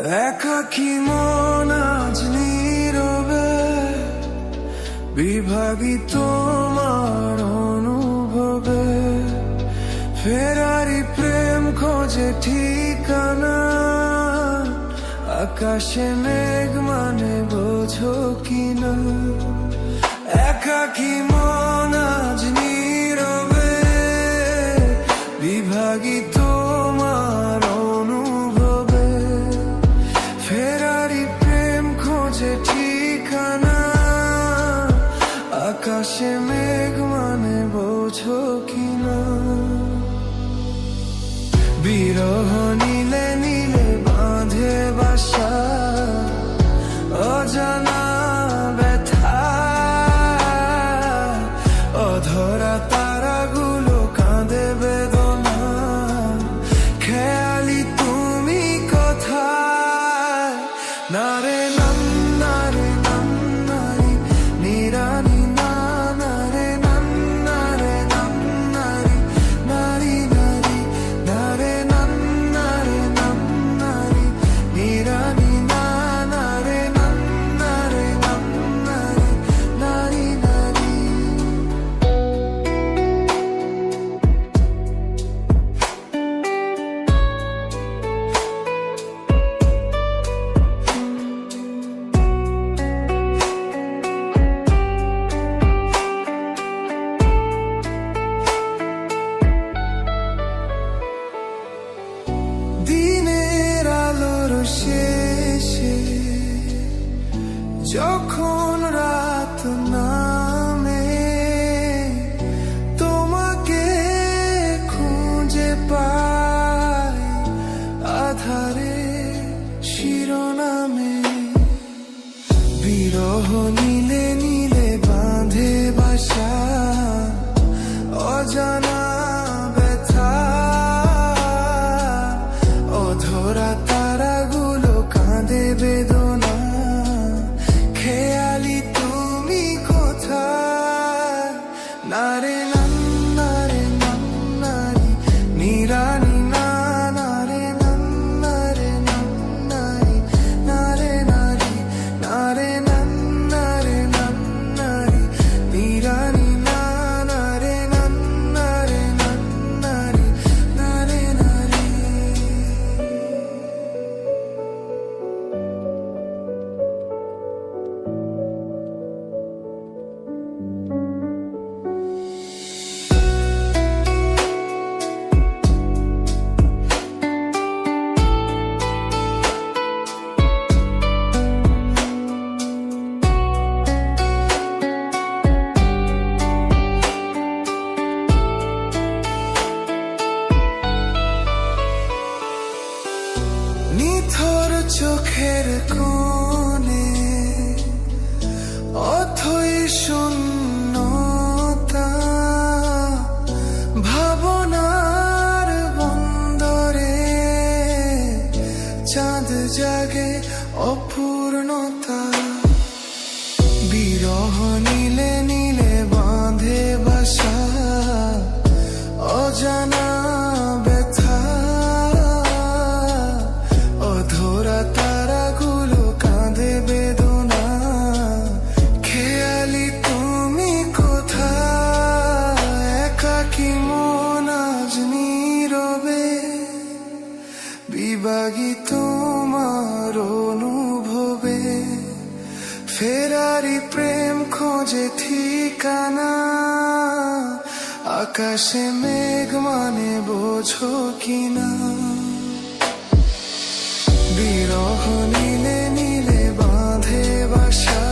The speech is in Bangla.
একাকী মন আজ নীরবে বিভাগী তোমার অনুভবে, ফেরারি প্রেম খোঁজে ঠিকানা, আকাশে মেঘ মানে বোঝো কিনা। একাকী মন আজ নীরবে বিভাগী তোমার অনুভবে, ফেরারি প্রেম খোঁজে ঠিকানা, আকাশে মেঘ মানে বোঝো কিনা। বিরহ নীলে নীলে বাঁধে বাসা, অজানা ব্যথা, অধরা তারাগুলো কাঁদে বেদনা, খেয়ালি তুমি কোথায়। নারে নাম নারে নাম নারী নিরানি না, নারে নাম নারে নাম নারী নারী নারী, নারে নাম নারে নাম নারী নিরানি না, নারে নাম নারে নাম নারী নারী নারী। দিনের আলোর শেষে যখন রাত নামে, তোমাকে খুঁজে পাই আধারে শিরোনামে। বিরহ নীলে নীলে বাঁধে বাসা, অজানা ব্যথা, অধরা তারাগুলো কাঁদে বেদনা, খেয়ালি তুমি কোথায়। নারে নাম নারে নাম নারী নিরানি না, নারে নাম নারে নাম নারী নারে নারী, নারে নাম নারে নাম নারী নিরানি না, নারে নাম নারে নাম নারী নারে নারী। নিথর চোখের কোণে অথই শূন্যতা, ভাবনার বন্দরে চাঁদ জাগে অপূর্ণতা। বিরহ নীলে নীলে বাঁধে বাসা, অজানা ব্যথা, অধরা তারাগুলো কাঁদে বেদনা, খেয়ালি তুমি কোথায়। একাকী মন আজ নীরবে বিভাগী তোমার অনুভবে, ফেরারি প্রেম খোঁজে ঠিকানা, আকাশে মেঘ মানে বোঝো কিনা। বিরহ নীলে নীলে বাঁধে বাসা,